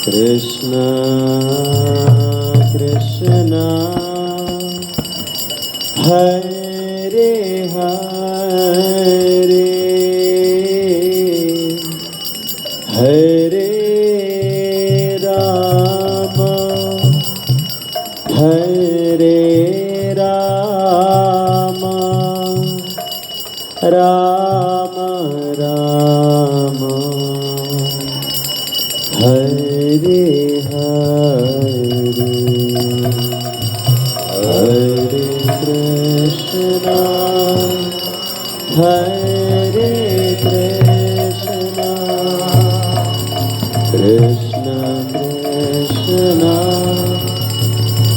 Krishna Krishna Hare Hare Hare Rama Hare Rama Rama Rama Hare Hare Hare Krishna Hare Krishna Krishna Krishna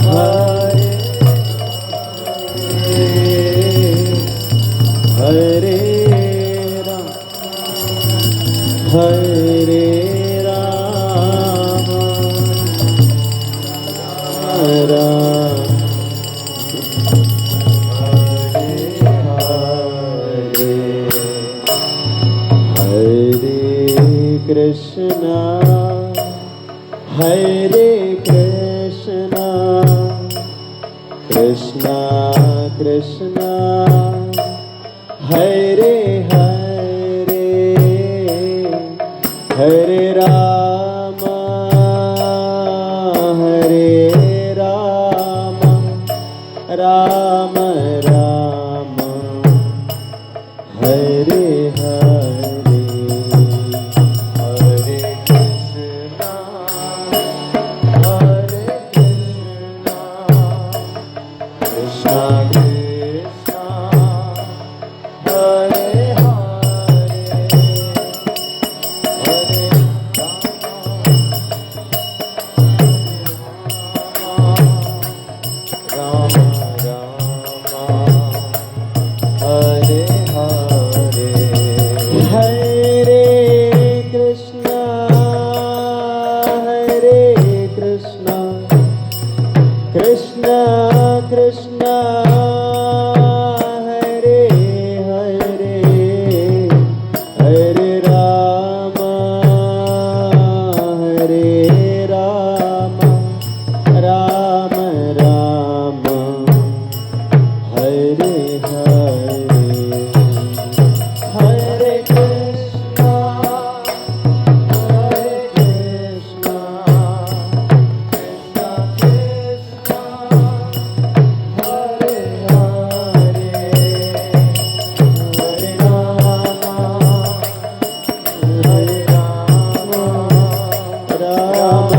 Hare Hare Hare Rama Rama Hare Krishna Hare Krishna Krishna Krishna Hare Hare Hare Rama Hare Rama Rama Rama Hare Hare Hare Krishna Hare Krishna Krishna Krishna Hare Hare Rama Rama Hare Hare Hare Krishna Hare Krishna Krishna Krishna Hare Hare Hare Rama Hare Rama Rama Rama Hare Hare Hare Krishna Hare Krishna Krishna Krishna Hare Hare Hare Rama Hare Rama Rama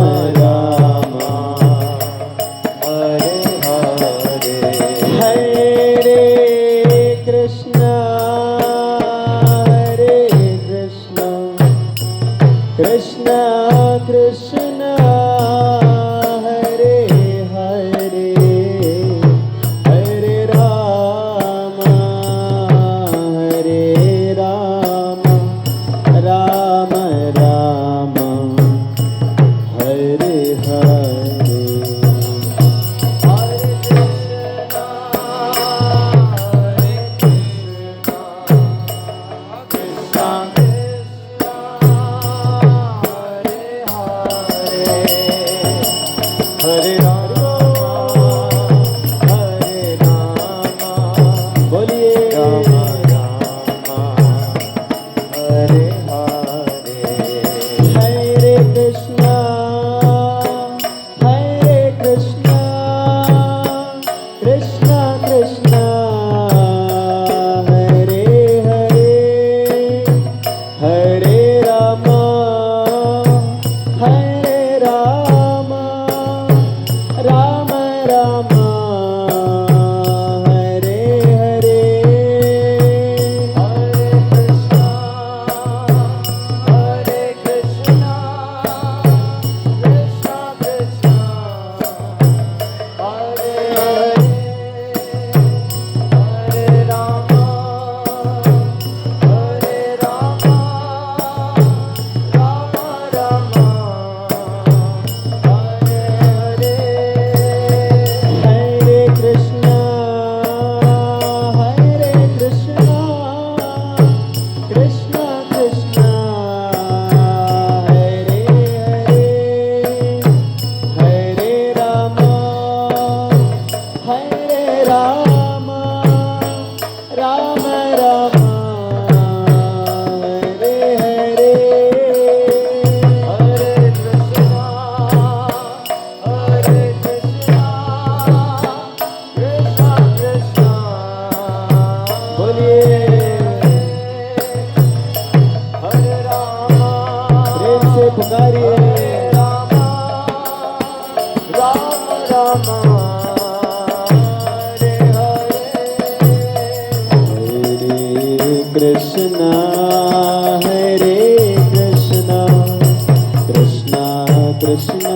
Krishna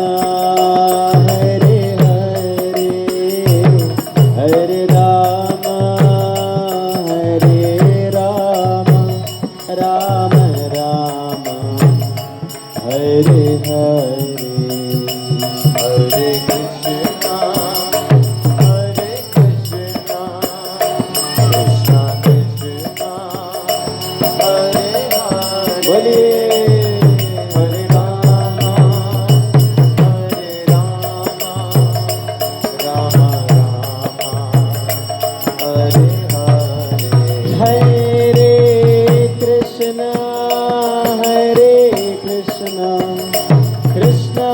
Hare Hare Hare Ram Ram Ram Hare Hare Hare Krishna Krishna Krishna Hare Hare बोलिए हरे राम राम हरे हरे हरे कृष्ण कृष्ण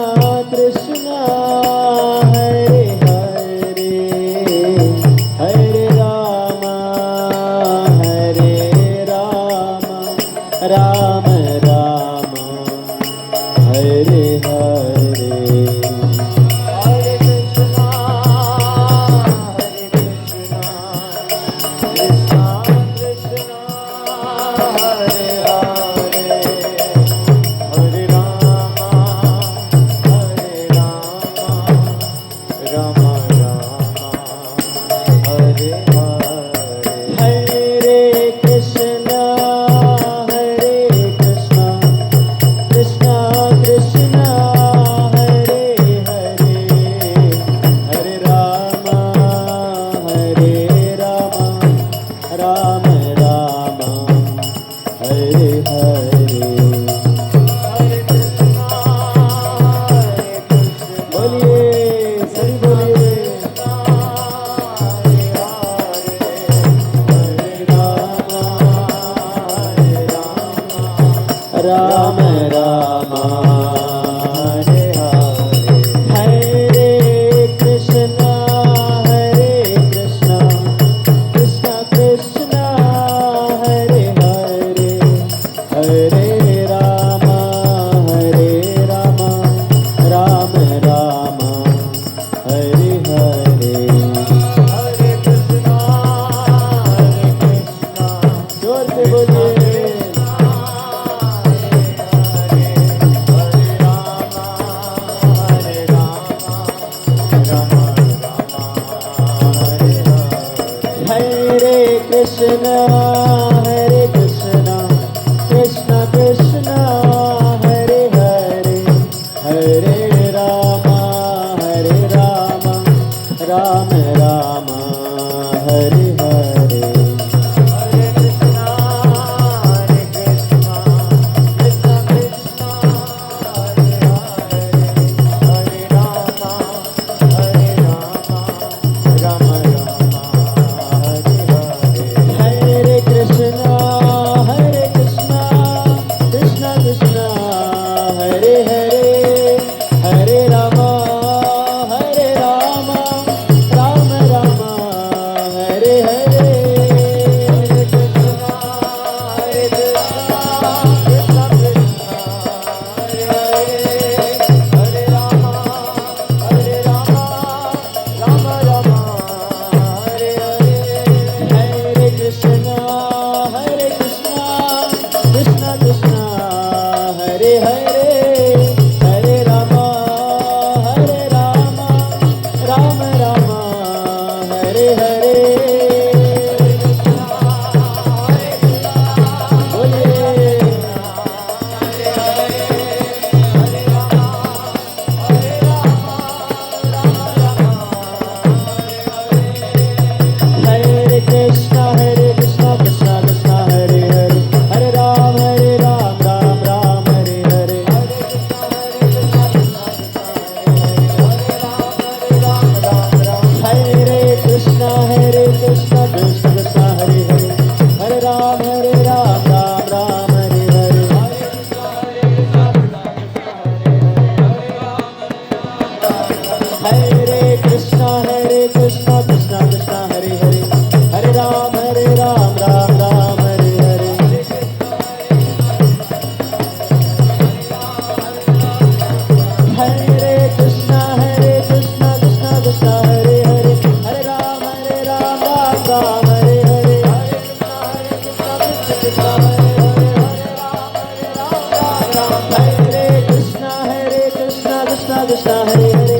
कृष्णा कृष्णा हरे हरे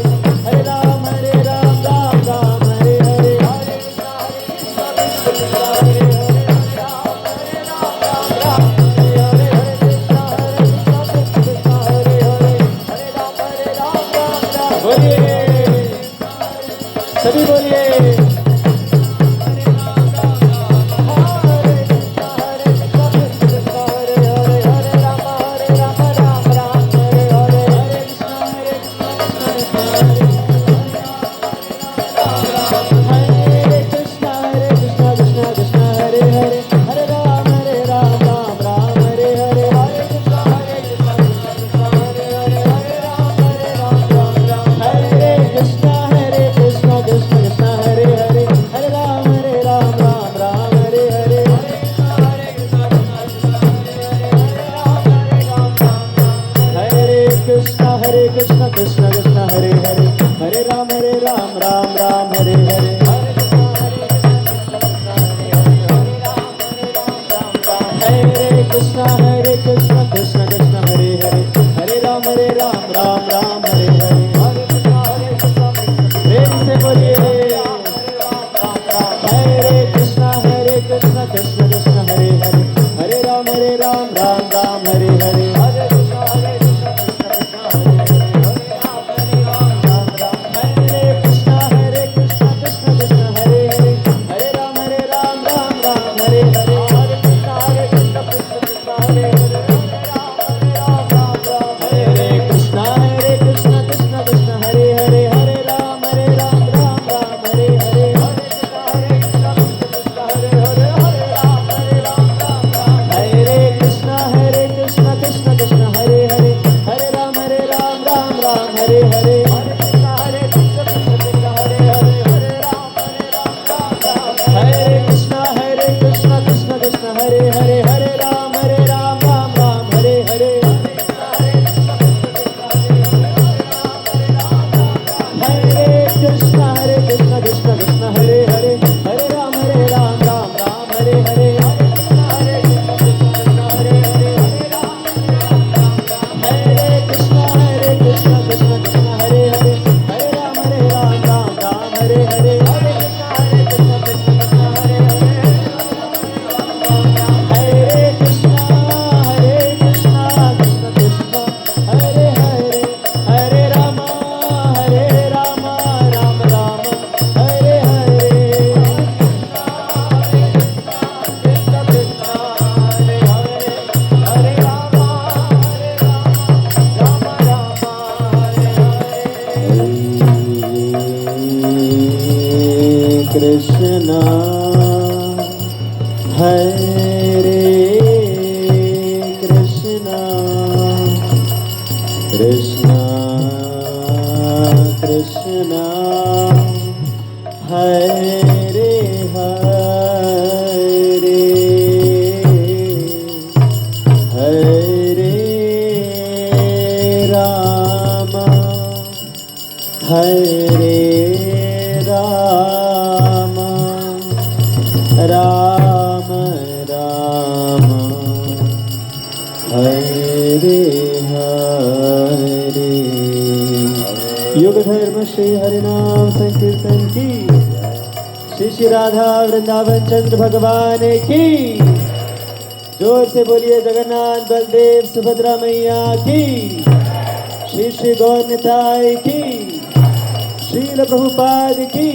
हरे राम राम राम हरे हरे हरे कृष्णा कृष्णा हरे हरे बोलिए सभी बोलिए कृष्ण कृष्ण कृष्ण हरे हरे हरे राम राम राम हरे हरे हरे कृष्ण कृष्ण कृष्ण हरे हरे हरे राम राम हरे हरे प्रेम से बोलिए हरे कृष्ण कृष्ण कृष्ण हरे हरे हरे राम राम हरे हरे कृष्णा हरे कृष्णा कृष्णा कृष्णा हरे हरे हरे राम हरे राम राम राम हरे हरे युग धर्म श्री हरिनाम संकीर्तन की श्री श्री राधा वृंदावन चंद्र भगवान की जोर से बोलिए जगन्नाथ बलदेव सुभद्रा मैया की श्री श्री गौर निताय की श्रील प्रभुपाद की